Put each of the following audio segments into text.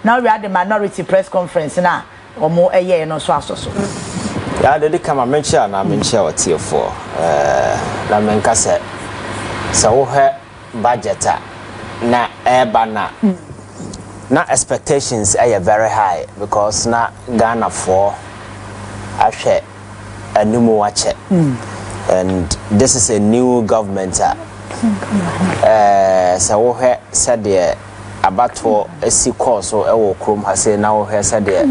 Now we had the minority press conference now, or more a year no so. Yeah, they come and mention what here for. La menka said, so her budget na bana. Na expectations are very high because na Ghana for a share a new watch and this is a new government. So her said the about for a sea course or a chrome has say now her said the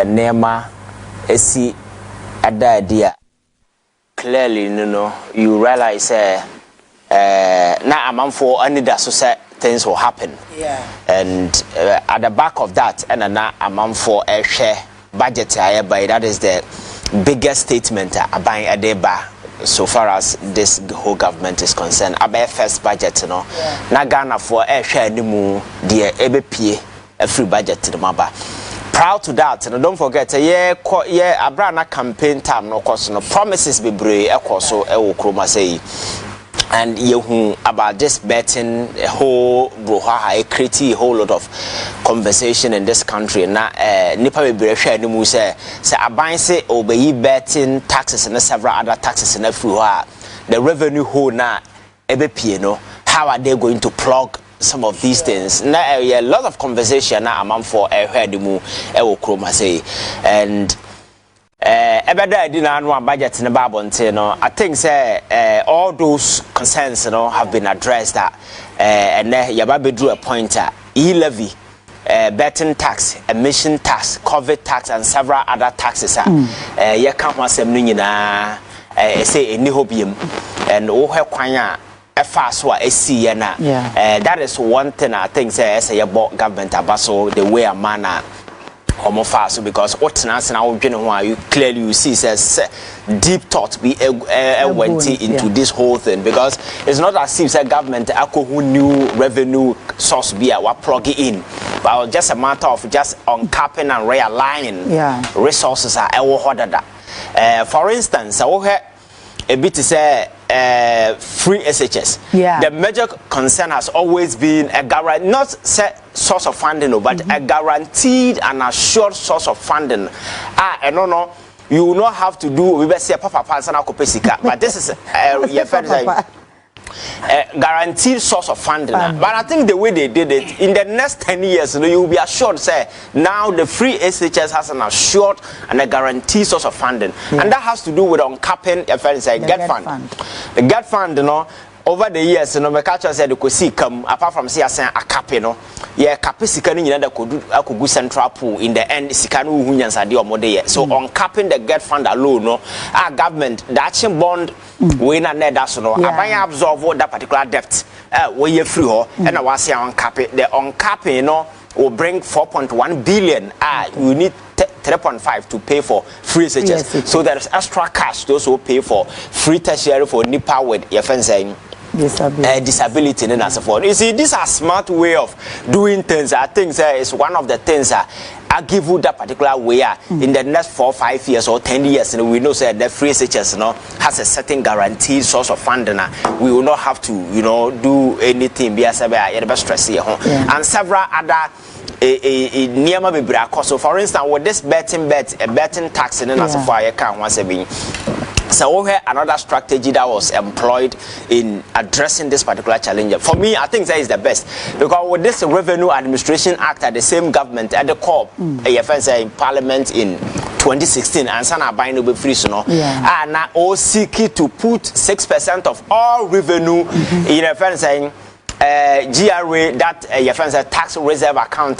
Nema a sea at the idea. Clearly, you realize now I'm for any that so things will happen. Yeah. And at the back of that, and now I'm for a share budget by that is the biggest statement buying a day bar. So far as this whole government is concerned, about first budget, na Ghana for a share ni mu the EBP a free budget to the maba. Proud to that, and don't forget, Abrana campaign time no course no promises be brave, of course, so Chroma say, and you about this betting a whole brouhaha, creating a whole lot of conversation in this country. Na nipa be brave share ni mu say aban say obey betting taxes and several other taxes in everywhere. The revenue whole na EBP, how are they going to plug some of these things? Now a lot of conversation now among for heard mu chroma say and ebeda didn't know budget in the Bible. I think say all those concerns have been addressed and Yababe drew a pointer e-levy, betting tax, emission tax, COVID tax and several other taxes ye can't want some say any hobium and all her kwanya fast what I see that is one thing I think say about government abaso the way a manner homo fast because what now you clearly you see says deep thought be went into this whole thing because it's not as if government who new revenue source be a plug it in but just a matter of just uncapping and realigning resources are for instance a bit to say free SHS. The major concern has always been a guarantee, not source of funding, but a guaranteed and assured source of funding. No, you will not have to do we say papa but this is a guaranteed source of funding. But I think the way they did it in the next 10 years, you will be assured say now the free SHS has an assured and a guaranteed source of funding, and that has to do with uncapping a get fund. The get fund, over the years, my culture said you could see come apart from say a cap, capacity that could go central pool in the end. Sikanu Hunyans are the more so uncapping the get fund alone, our government the action bond we na net that's no abaya absorb that particular debt where you free and I was say uncap it the uncapping will bring 4.1 billion you need 3.5 to pay for free SHS so there is extra cash those who pay for free tertiary for nipa with your friends saying disability and as forth. You see, this is a smart way of doing things. I think it's one of the things I give you that particular way in the next 4, 5 years or 10 years. We know that the free SHS has a certain guaranteed source of funding. We will not have to, do anything. Be stress and several other. So, for instance, with this betting tax and as far as can once a being. So another strategy that was employed in addressing this particular challenge. For me, I think that is the best because with this Revenue Administration Act at the same government at the core, AFS in Parliament in 2016, and Sana buying will be free, and now all seeking to put 6% of all revenue in a friend saying. GRA that your friends tax reserve account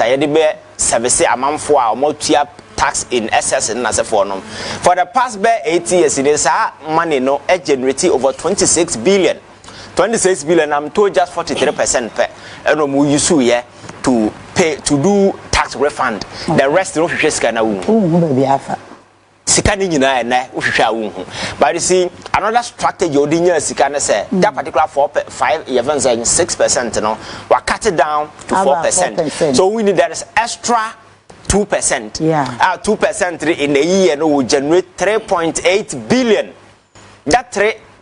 service amount for our multi tax in excess and as a form for the past 8 years it is money generating over 26 billion I'm told just 43% per and we use to pay to do tax refund the rest of the but you see, another strategy say that particular 5 events 6%, we cut it down to 4%. So we need that is extra 2%. 2% in a year will generate 3.8 billion. That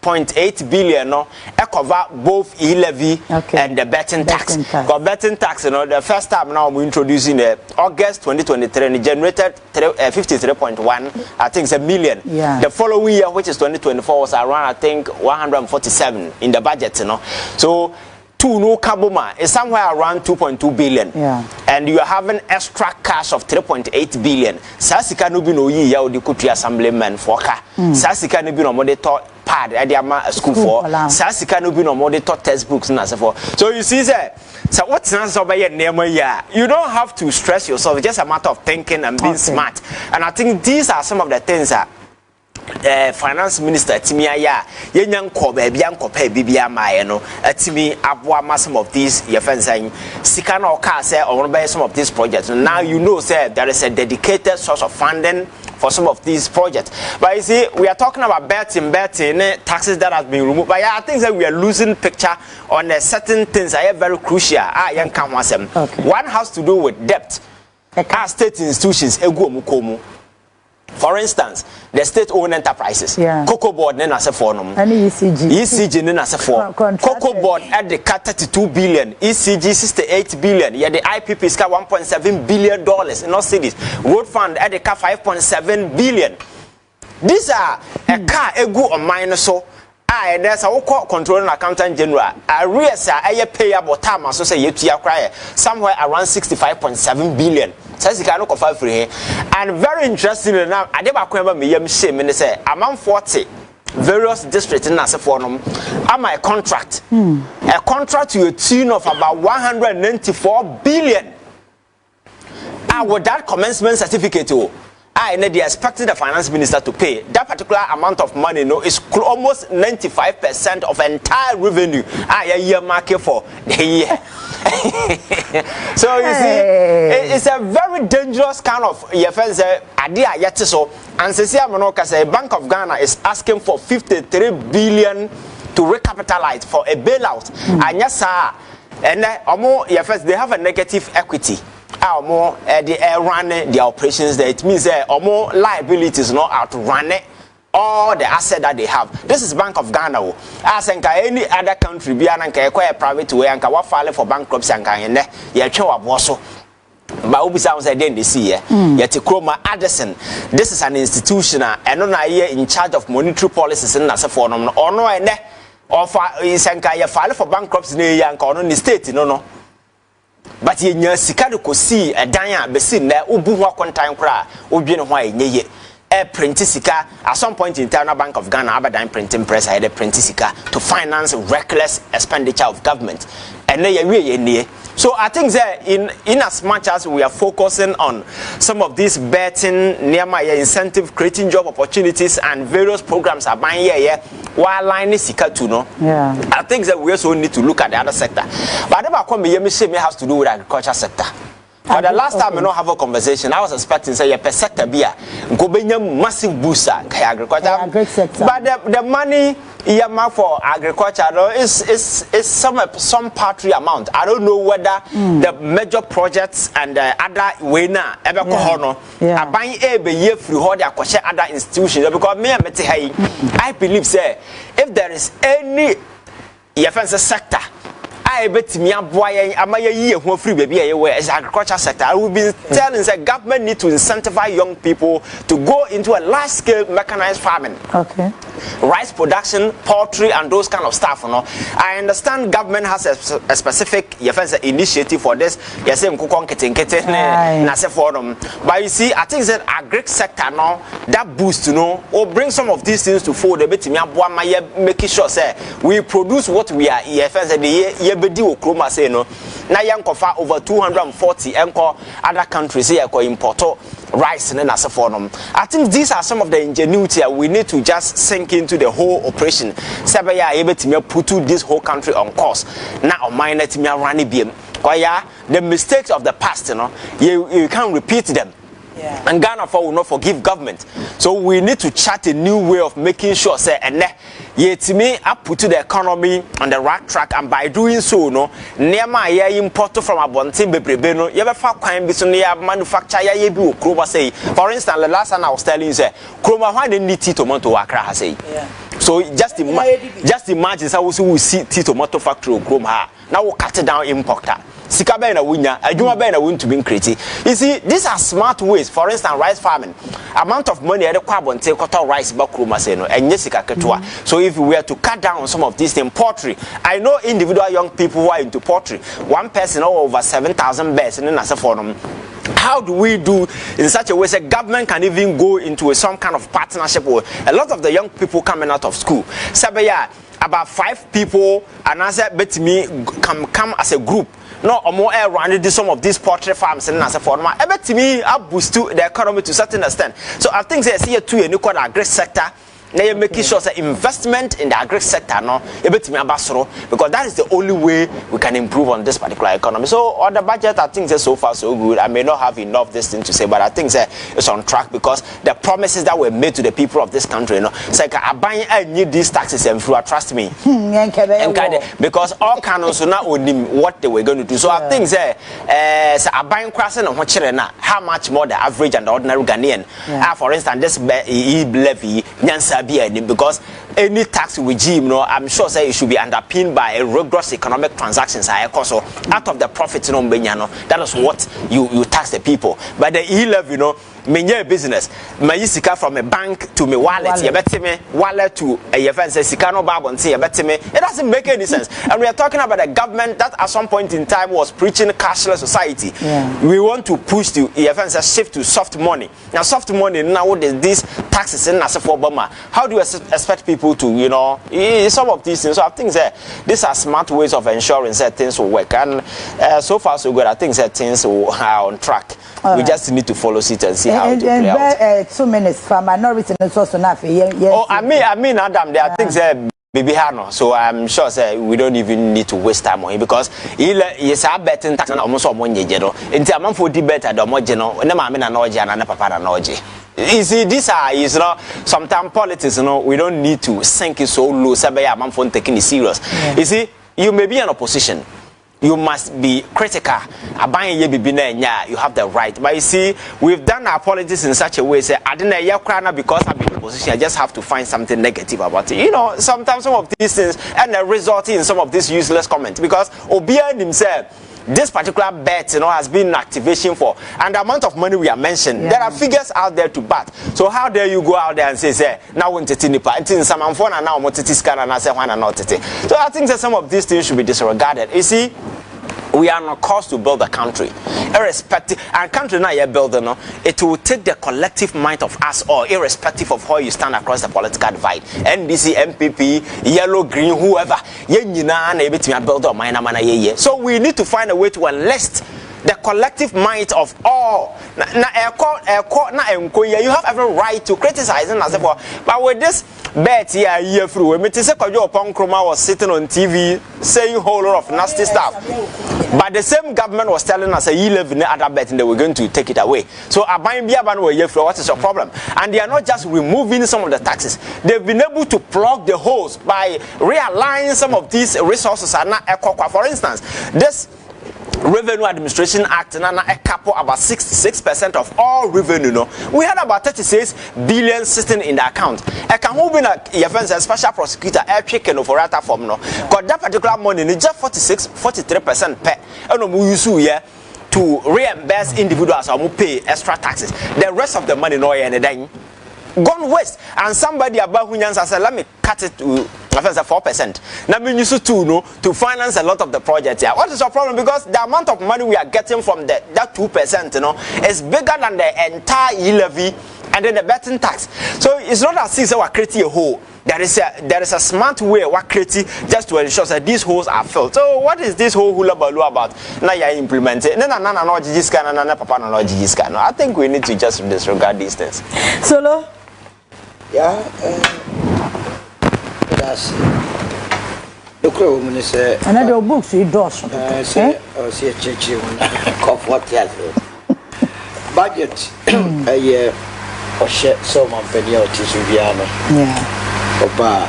3.8 billion no cover both e-levy and the betting tax. Because betting tax, you know, the first time now we're introducing August 2023 and it generated 53.1, I think it's a million. Yeah. The following year, which is 2024, was around I think 147 in the budget, you know. So two no kabuma is somewhere around 2.2 billion. Yeah. And you are having extra cash of 3.8 billion. Sasika no bi no yi ya odi kutu assemblyman for ka. Sasika no bi no monitor pad at the school for. Sasika no bi no monitor textbooks na so for. So you see that. So what's answer by your name ya? You don't have to stress yourself. It's just a matter of thinking and being smart. And I think these are some of the things that finance minister Timia ya yenyan ko ba bia nkopa bibia ma no atimi aboa ma some of these your friends saying sika na oka say or buy some of these projects. Now you know say there is a dedicated source of funding for some of these projects. But you see, we are talking about betting taxes that has been removed. But yeah, I think that we are losing picture on certain things that are very crucial. One has to do with debt. Our state institutions for instance, the state-owned enterprises, Cocoa Board, then as a forum, ECG, then as a forum, Cocoa Board at the 32 billion, ECG 68 billion, yeah, the IPP is $1.7 billion in all cities, Road Fund at the 5.7 billion. These are a car, a good or minus so. There's a controlling accountant general. Arrears are payable time, so say you cry somewhere around 65.7 billion. Says you cannot confirm free. And very interestingly now, I never remember me shame and say among 40 various districts in Nasafonum. Am I a contract? A contract to a tune of about 194 billion. With that commencement certificate, they expected the finance minister to pay that particular amount of money. No, is almost 95% of entire revenue. A year market for the year. So you see, it's a very dangerous kind of idea. Yet so, and Cecilia Monoka say Bank of Ghana is asking for 53 billion to recapitalize for a bailout. And yes, sir, and they have a negative equity. More they run their operations there. It means more liabilities not outrun all the asset that they have. This is Bank of Ghana. As any other country, be an private way and file for bankruptcy and also. But Ubi sounds like they see yet Kroma Addison. This is an institution and on a year in charge of monetary policies in Nasa for no or no and or file for bankruptcy near the state, no. But ye nya sika de kosi edan a besi na obu ho kontan kra odwe ne ho ayenye print sika at some point in time Bank of Ghana abadan printing press had print sika to finance reckless expenditure of government and ye. So I think that in as much as we are focusing on some of these betting near my incentive creating job opportunities and various programs are buying here while line is to know. I think that we also need to look at the other sector. But never come here me has to do with agriculture sector. But the last time we don't have a conversation, I was expecting say a per sector be go be massive booster agriculture. But the money earmarked for agriculture is some paltry amount. I don't know whether the major projects and the other way now ever are buying a year through how they acquire other institutions because me I believe say if there is any defense sector I bet me a boy amaya year who free baby is agriculture sector. I will be telling the government need to incentivize young people to go into a large scale mechanized farming. Okay. Rice production, poultry and those kind of stuff, you know. I understand government has a specific initiative for this. Yes, but you see, I think that agri sector now that boost, you know, or bring some of these things to forward a bit making sure say we produce what we are Kroma say no na yankofa over 240 enko other countries here ko import rice and asafo. I think these are some of the ingenuity we need to just sink into the whole operation. Sabaya able to put this whole country on course. Now mine let me run it. The mistakes of the past, you know, you can't repeat them. And Ghana will not forgive government. So we need to chart a new way of making sure say and yet me up put the economy on the right track, and by doing so no near my import from a bontin bebrebe you ever found crime be manufacture ye bi Kroma say. For instance, the last time I was telling you say Kroma why they need tomato Accra say So just imagine how we see tomato factory chrome ha. Now we cut down importer. Sika be na wunya, adwuma be na won't be create. You see, these are smart ways. For instance, rice farming. Amount of money the carbon take rice back chrome say no enye sika ketua. So if we were to cut down on some of these things, poultry. I know individual young people who are into poultry. One person over 7,000 birds in as for them. How do we do in such a way that government can even go into some kind of partnership with a lot of the young people coming out of school? Sabaya, about 5 people and as a bet me come as a group. No, or more around some of these poultry farms and as a form. I bet me I boost the economy to a certain extent. So I think there's here too a new agri sector. Now you make sure that investment in the agri sector no because that is the only way we can improve on this particular economy. So on the budget I think so far so good. I may not have enough this thing to say, but I think it's on track because the promises that were made to the people of this country, you know, it's like I need these taxes and through trust me. Because all canons now what they were going to do. So I think I buying crossing on how much more the average and the ordinary Ghanaian. For instance, this levy because any tax regime, no, I'm sure say it should be underpinned by a rigorous economic transactions. So out of the profits, that is what you tax the people. But the levy, you know, many business, my sika from a bank to my wallet, you bet me wallet to a event says Sikano Bab and say you bet me. It doesn't make any sense. And we are talking about a government that at some point in time was preaching cashless society. We want to push the events a shift to soft money. Now soft money now what is this taxes in as for Burma? How do you expect people to, you know, some of these things? So I think that these are smart ways of ensuring that things will work. And so far so good. I think that things are on track. We just need to follow it and see how to play out. 2 minutes from minority and also enough. Oh, I mean, Adam, there are things that baby Hano. So I'm sure we don't even need to waste time on him because he is a betting tax and almost 1 year. In terms of debate, I don't want no, never mean an orgy and a papa an orgy. You see, these are, you know, sometimes politics, you know, we don't need to sink it so low. Sabaya, I'm for taking it serious. You see, you may be in opposition. You must be critical. You have the right. But you see, we've done our politics in such a way. Say, I didn't because I'm in opposition. I just have to find something negative about it. You know, sometimes some of these things and result in some of these useless comments because Obian himself. This particular bet, you know, has been an activation for, and the amount of money we are mentioning, there are figures out there to bat. So how dare you go out there and say, now when Titinipa, and some phone and now Motitiscan and I say one and not. So I think that some of these things should be disregarded. You see, we are on a course to build a country, irrespective. And country now you're building, no, it will take the collective might of us all, irrespective of how you stand across the political divide. NDC, MPP, yellow, green, whoever. So we need to find a way to enlist the collective might of all. You have every right to criticize and as well. But with this bet here through, Kroma was sitting on TV saying a whole lot of nasty stuff. But the same government was telling us you live in the other bet and they were going to take it away. So what is your problem? And they are not just removing some of the taxes. They've been able to plug the holes by realigning some of these resources. For instance, this Revenue Administration Act and a couple about 66% of all revenue. No, we had about 36 billion sitting in the account. I can move in a special prosecutor air chicken over rata form. No, got that particular money in just 43% per. And we use here to reimburse individuals or pay extra taxes. The rest of the money no anything gone waste. And somebody about who said, let me cut it to 4%. Now we use it to finance a lot of the projects here. What is your problem? Because the amount of money we are getting from that 2%, you know, is bigger than the entire levy and then the betting tax. So it's not as if we are creating a hole. There is a smart way we are creating just to ensure that these holes are filled. So what is this whole hula baloo about? Now you implement it. I think we need to just disregard these things. Solo? Yeah, that's the crow when say another books you do so. Say, see a church of what budget a year or share some of the year to Suviano. Yeah. Oba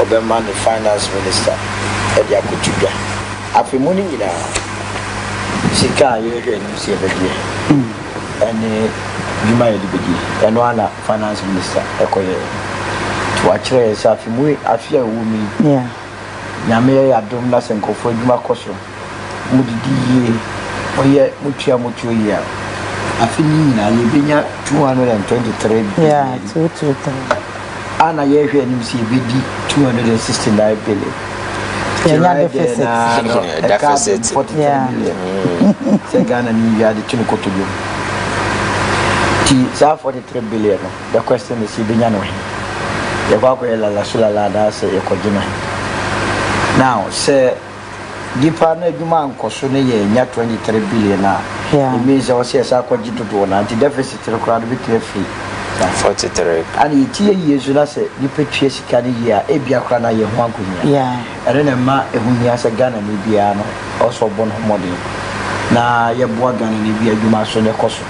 the finance minister at Yakutuga. After morning, you know, Sika, you see every year. And you might be and one finance minister watch us I fear women. Yeah. Nyame adom na senkofo adwuma koso mudidi oye mutua ya afini na yebenya 223 yeah 223 ana yehwe anim si bedi 269 billion deficit 43 million se Ghana ni ya de tunu kotobo ti sa 43 billion the question is yebenya no ye kwa ko la sula da se ye kogina. Now, say, Dipa na Juma and Kosune, nya 23 billion. It means our CSR quadri to do an deficit required to be free. 43. And it years, you say, you pay Chase Candy here, Abia Crana, your one. Yeah. And then a ma, whom he has a gun and Ibiano, also born model. Now, your boy gun and Ibia, you must on the cost.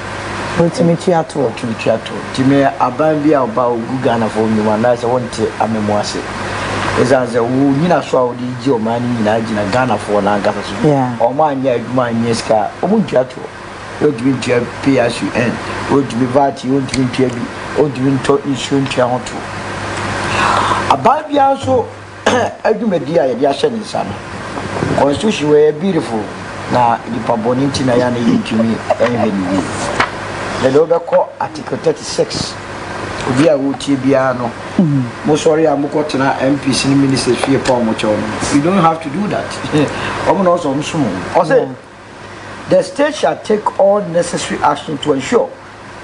Ultimate at all. Timmy, Abambia about Gugana for you, and as I want to, I'm a moise. As a Nina saw the Giomani in Ghana for Nanga. Yeah. Or my Yeska, Omunjato, would be to PSUN, would be Vati, would be to be, would be to issue Chianto. A Babia so, I do media, Yashan in Sana. Constitution were beautiful. Now, the Paboniti Nayani to me, and the Loda Court, Article 36. Via Utibiano. Mosori Amukotana MPs in ministers fear Palmochon. You don't have to do that. The state shall take all necessary action to ensure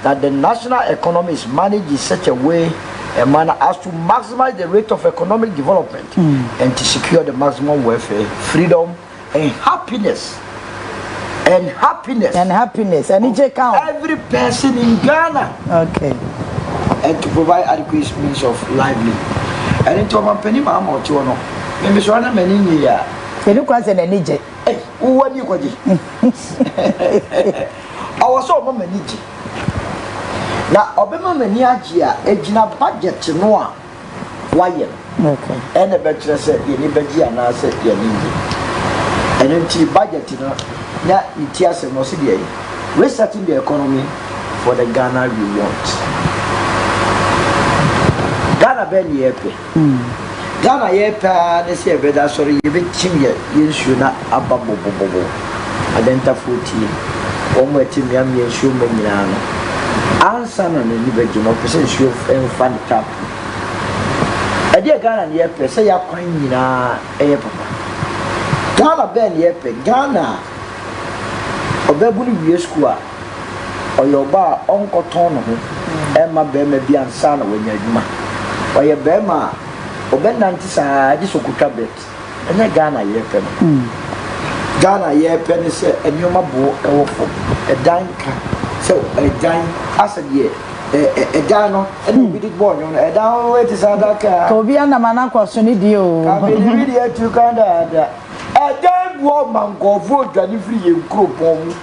that the national economy is managed in such a way and manner as to maximize the rate of economic development and to secure the maximum welfare, freedom, and happiness. And happiness. And it count every person in Ghana. Okay. And to provide adequate means of livelihood. And into my penny mamma or two, no. Maybe so I'm many years. You look as an energy. Hey, who are you? I was so many. Now, Obama Meniagia, a Gina budget to Noah. Why? Okay. And the better said, anybody and I said, and empty budget, you know. Now, it has a Mosidia. Restarting the economy for the Ghana we want. Ghana ben yepe. Ghana yepe ne se beda sorry ye betim ye yensu na ababo bobo. Adenta futi. Omo etim yam yensu manyina no. Ansa na ne beji no pese nsu enfan tap. Ade Ghana ne yepe se ya kwan nyina eye papa. Ghana ben yepe Ghana obebuni wie school a oyoba onkoton no ho ema be ma bi ansa na wanya adwuma. Oye bema obenanti saa di sokutwa bet enya Ghana yepe no Ghana yepe ne se enyoma bo ewofo edanka so edan asade edan no ene bi di bo nyo no edan we ti sadaka obi anamana kwaso ni di o ka bi di video tu kanda da edan bo mangofo dwani free yenkropon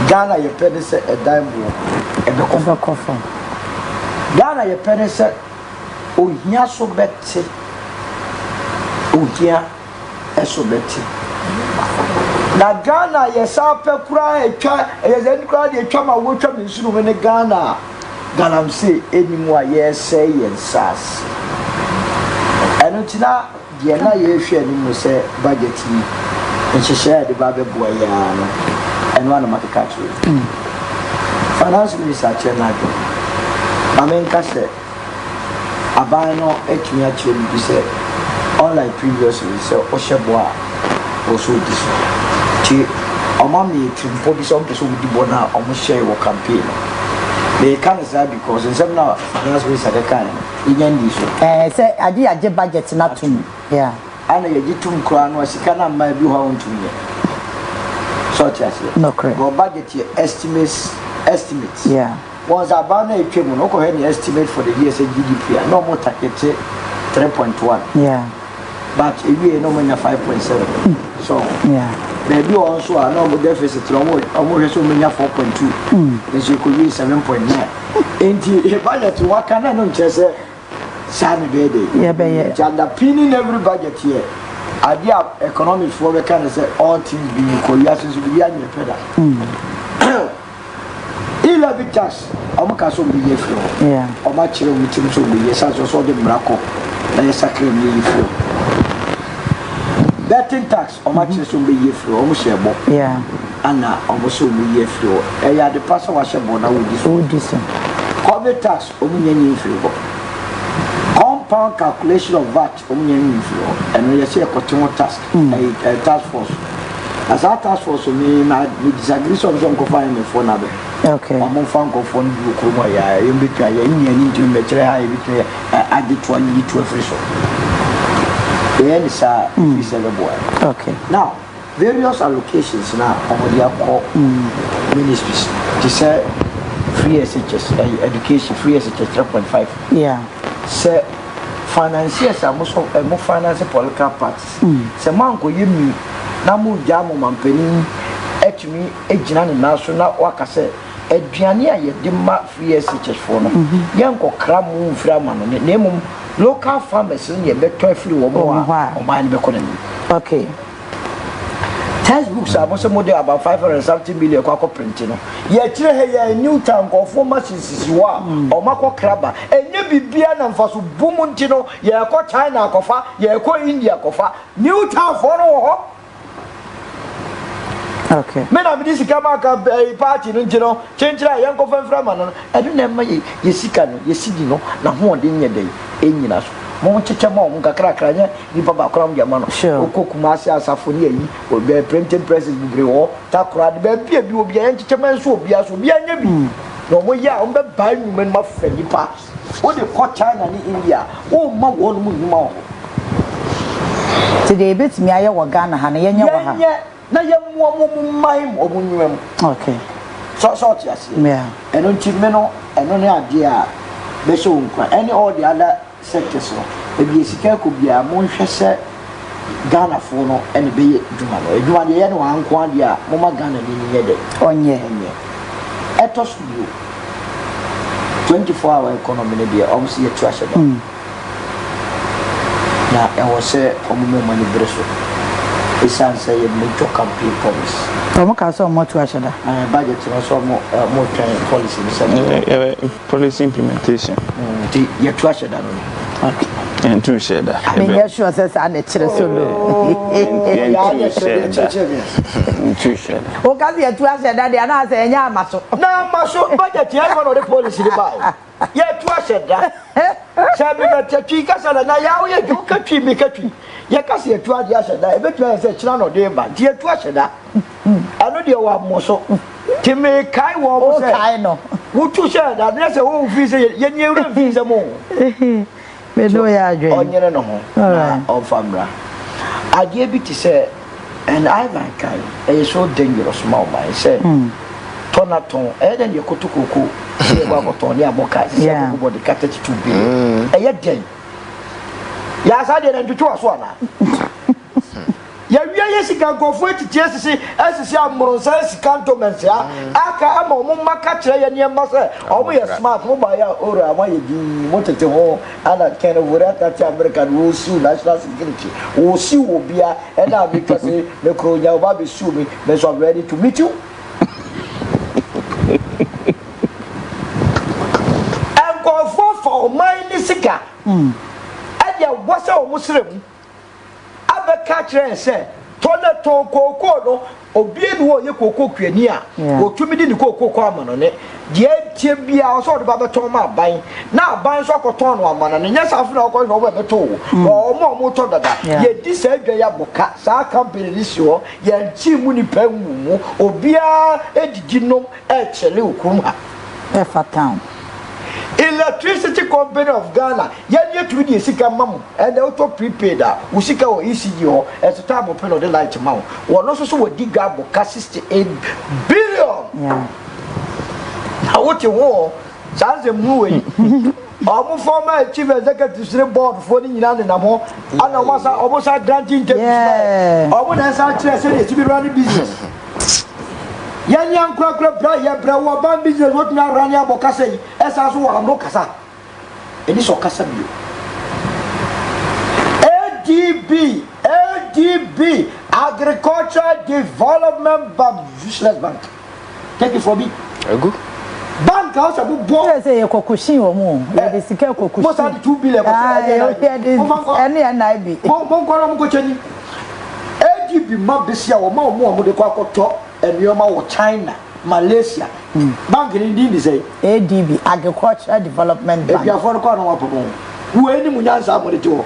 Ghana yepe ne se edan bo ebekofo Ghana ye penese ohia so beti ohia eso beti na Ghana ye sa pe kura etwa ye zeni kura de etwa ma wo twa mensunu me ne Ghana galamse enimu a ye say yensas eno tina de na ye hwe enimu se budget ni nhihye de ba beboa ya no eno ana makeka tru finance minister chenado Amen Kase Abano Etunia Chili said, unlike previously, so Osheboa also this one. Omami to some person with the bona almost share your campaign. They can't say because in some now finance ways at the kind. Again, this say, I did a budget not to me. Yeah. And I did 2 crown was Kana my view how to me. Such as no correct. Go budget estimates. Yeah. Was about a came no any estimate for the year's GDP, no more target 3.1. Yeah. But if we no money 5.7. So yeah. They do also a normal deficit almost so many 4.2. Then you could be 7.9. Into a budget to what can I know just Saturday. Yeah, but underpinning every budget here. Idea economic for the kind of say all things being equal, yes, is behind the pedal. Ilabitas Omakaso be ye flow. Yeah. Omachiro meeting to be yes, as also the braco. They sacred ye flow. Betting tax, Omachiro be ye flow, almost a book. Yeah. Anna almost be ye flow. I had the pastor was a bona with this. Corporate tax, Omunian flow. Compound calculation of VAT, Omunian flow. And we see a continual task, a task force. As our task force, we disagree on some confinement for another. Okay. I'm on phone for you, Kumaya, in between Indian into Metrea, I did 1 to a free show. The end is a boy. Okay. Now, various allocations now on the core ministries. To say free SHS, education, free SHS 3.5. Yeah. Say financiers are more financial political parties. Say, Manko, you mean. Na mu jamu mampeni etumi ejina ne naso na wakase aduane a yede ma free SHS for no yenko kra mu mfira ma no ne mum local farmers ne beto afiri wo mo a o man be kono. Okay. Textbooks are most model about 570 million kwa print no ye kire he ya new town go for machines wa o makọ kraba enye bibia na mfaso bumu ntino ye ko China akofa ye ko India akofa new town for no ho. Okay. Men am this kama ka party no njino chenchira yan ko fanfra ma no edu na ma ye sika no ye sidi no na ho de nye dey enyina so mo cheche ma o nkakra kra nya ni baba kram dia ma no okokuma ase asafo ni ayi obi printing presses bibre wo takora de ba bia bi obi yan cheche ma nso obi aso obi anya bi no mo ya o be ba nyuma ma fa nipa o de ko China ni India o ma wo no mu nyuma o today bit me aye wo Ghana ha na ye nya wo ha na ye mo mai mo nyum. Okay. So yes. Yeah. Eno ntime no eno ne ade a be so nkwa. Any all the other sectors no. E bi esika ko bia mo nhwe se Ghana fo no ene be ye djuma no. Djuma de ye no anko ade a mo ma Ghana ni ye de. Onye. Eto studio. 24-hour economy ne bia almost ye trash it. Na e wo se omo money breso. It's answer a major campaign policy. So more to Ashada. Budget also more policy. Policy implementation. You to Ashada. Okay. And to share that. I mean, yes, sure, says I'm a solo. To share. Oh, can you to Ashada? They are not saying, yeah, Maso. No, Maso, budget, you have one of the policy. Yeah, to Ashada. Sabi na chika sana na yawo ye joka twi mi katwi ye kase ye tuade asheda e betwa se chira no de ba die tu asheda ano de wa moso ti me kai wo mo se kai no wo tu sheda na se wo fi se ye nye wura fi se mo me no ya adwe onyere no ho na o famra ade bi ti se and Ivan Kyei e so dangerous ma o mai se tonaton e de ye kotokoko e wa koton ya boka se ko body kata 2 billion e ye den ya sa de ntutu aso ana ya wi ye sika gofo titi asisi amronsa sika ntomens ya aka ama mo maka kire ye niam se omo ye smart mo ba ya ora ama ye di mo tete ho ana ken wura tati America wo si national security wo si wo bia e na bi kase me kro nya ba be su me me so ready to meet you. For mine sika adia wasa o musrem abeka kire se tole ton koko no obie ni wo ye koko kwani a otumi di ni koko kwa amano ne die tie bia o so de ba beton ma ban na ban so koton no amano ne nya safu na ko no ba beto o mo to dada ye di se adwa ya boka sa company ni si ho ye chi mu ni pa mu obia edidi no e chele okurum ha e fatan Electricity Company of Ghana, yet to the Sika Mamu, and the auto prepaid, Usika or ECG, as a time of the light mount, one also would dig up 68 billion. Now, what you want, sounds a movie. Our former chief executive board for the United Namo, and I was almost granting to I as I said, to be running business. Yan kwakra bra ya bra wa ban business what na run ya bokase esa so wa no kasa eni so kasa bio ADB Agricultural Development Bank useless bank take it for me good bank house abu bo say ye kokushin o mu ye de sika kokushin mo sa 2 billion ko ene na bi mo ko ro mo ko chani ADB ma besia wo ma mo de kwa koto enioma wo China Malaysia bank ni ndi say ADB Agricultural Development Bank e bia for ko no wa popo wo eni mu nyansa mo de ti wo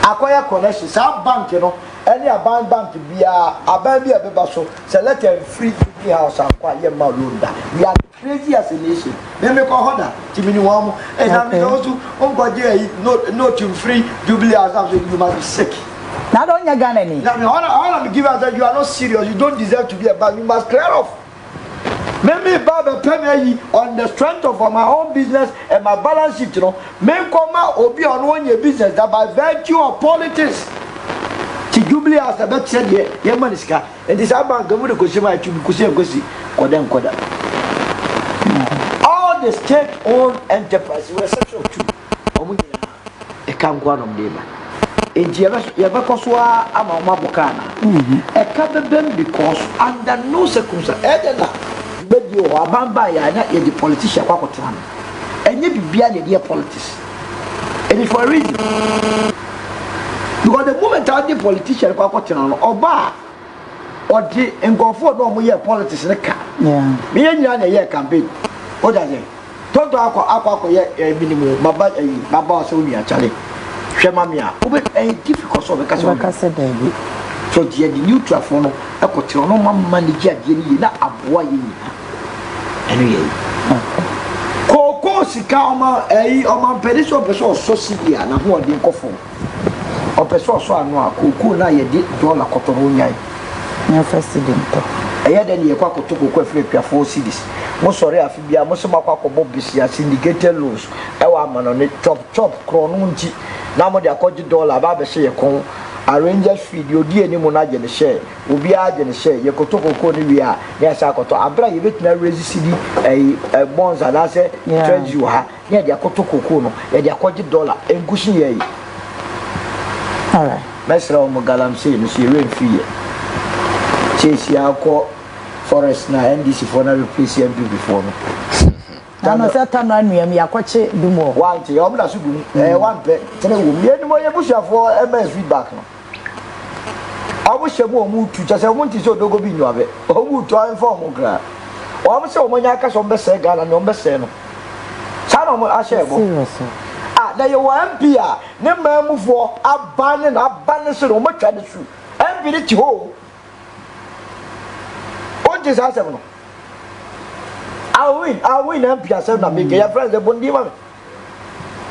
akoya connection sa bank no any bank bia aban bia beba so select and free to house akwa ye ma loan da we are crazy as a nation me ko hoda timini wa mo e na me so on go je no to free jubilee house so you must be sick na don't nya Ghana ni na me all me give us that you are not serious, you don't deserve to be a bank, you must clear off. Me baba pay on the strength of my own business and my balance sheet, you know. Me come obi on one your business that by virtue of politics ti jubilee as a bet said ye maniska and this bank go to Kushima to Kusi koda all the state owned enterprises were section 2 omunya e kan kwa no dem enti ye be kosoa ama ma bokana e ka bebem because under no circumstance edena bedio abamba ya na ye the politician kwa kotran enye bibia na the politics and it for a reason because the moment I the politician kwa kotran no oba odi engofo no mo ye politics ne ka me ye nyina na ye campaign o da je tonto akọ ye minimum baba so wi achale hwema me a obe difficult so be ka se baby so the neutral for no ekotiro no manage ade ni na aboa ye ni enu ye koko sika oma pediso peso so sidia na ho ode nkofo o peso so anu a koko na ye di dollar kotoro nyai na president eye de ne ye kwa kotoko kwa frepia 4 cities mo sori afibia mo se makwa kobo bisia syndicated loans e wa amano ne chop krono nti na mo de akoji dollar ba be se ye kon arrange feed odi eni mo na je ne share obi a je ne share ye kotoko ko ni wi a ne asa koto abra ye betina raise cd bonds and say treasury ha ne de akotoko ko no ye de akoji dollar enkushin ye yi all right mesra o mo galamse no se rain fee chesi akọ forest na NDC for na replace MP before no no se ta no anuam yakoche dumo want e omna so dum one pe tene wo mi eni mo ye busuafo ebe feedback no awu shemu o mu tu cha se mo nti so dogo bi nwabe o mu tu inform gra o mo se o mo nya aka so mbe se Ghana no mbe se no sa no mo a share bo na ye wa MP a ne mamufo abane na abane so no mo twa ne su MP ni ti ho this has no I win MP asem na make your friends the bondi ma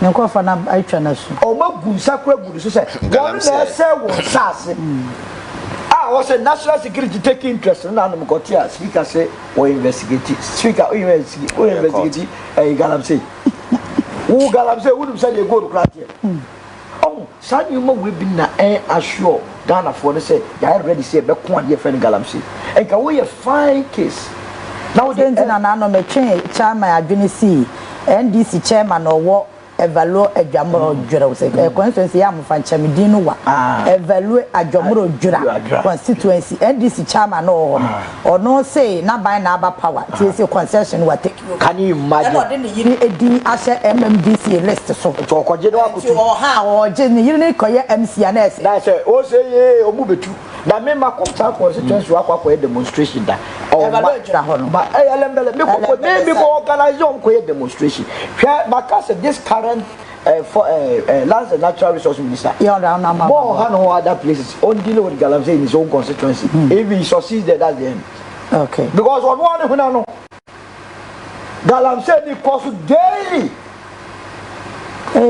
nko fa na aitwa na su o ma gunsa kura gudu so say one na say won sase was a national security taking interest na no ko tia speaker say we investigate speaker we investigate galam say wo galam say wo dum say dey go to crack here oh sanyu ma we bi na assure Ghana for the say they are ready say be ko ade friend galamsey and can we a fine case now the na no me twen chairman adwene si NDC chairman owo evaluate adwamoro dwura say constituency ya mfa nchamedin no wa evaluate adwamoro dwura constituency NDC chairman no ono say na ban na aba power tie say concession wa take can you imagine no de yiri edi ashe MMDC list so to koje no akutu o je ni yiri koye MCNS na say o say ye omu betu da me ma komta constituency wa kwa demonstration da evaluate dwura ho no ba elembele me ko organize on ko demonstration because this current lands and natural resource minister more than other places on dealing with Galamsey in his own constituency if he succeeds there that's the end okay because on one who no Galamsey ni cost daily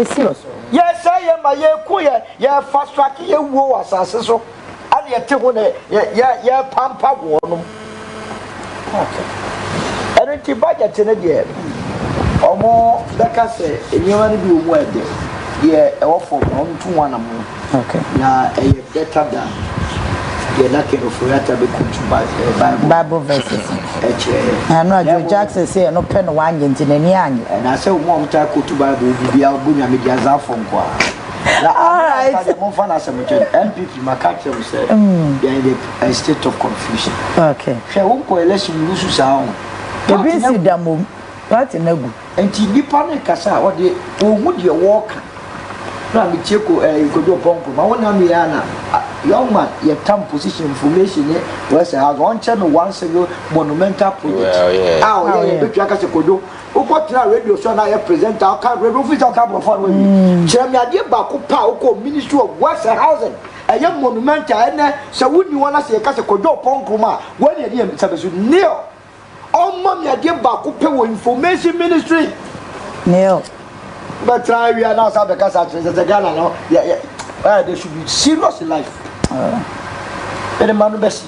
serious yes say ma ye ku ye fast track ye wo asase so and ye te ho na ye pampa wo no okay and the budget na there omo beka say enyewa ni bi omu ede ye ewo for on to one am okay na better than ye na ke for yata be kuntu bible verses no Joe Jackson say no pen one nti na ni anye na say omo amta kotu bible bibia obunya media za for nko all right mo fa na say mo MPP makache mo say they in a state of confusion okay she won ko election lusu sa on ebi si damom party na gu enti nipa ne kasa o de ohu de walk na me cheko ikodo pompo ma wona me ya na young man your term position information ne was has one channel once ago monumental project betwa ka se kodo uko tira radio show na ye presenter ka radio officer ka bofo no bi chere ade ba ko pa uko ministry of works and housing eye monumental ene se wuni wona se ka se kodo pompo ma woni ade am sabesu neo omo me ade ba ko pe wo information ministry neo but try we are now sabe ka sa the Ghana no yeah they should be serious in life. Ele manu besi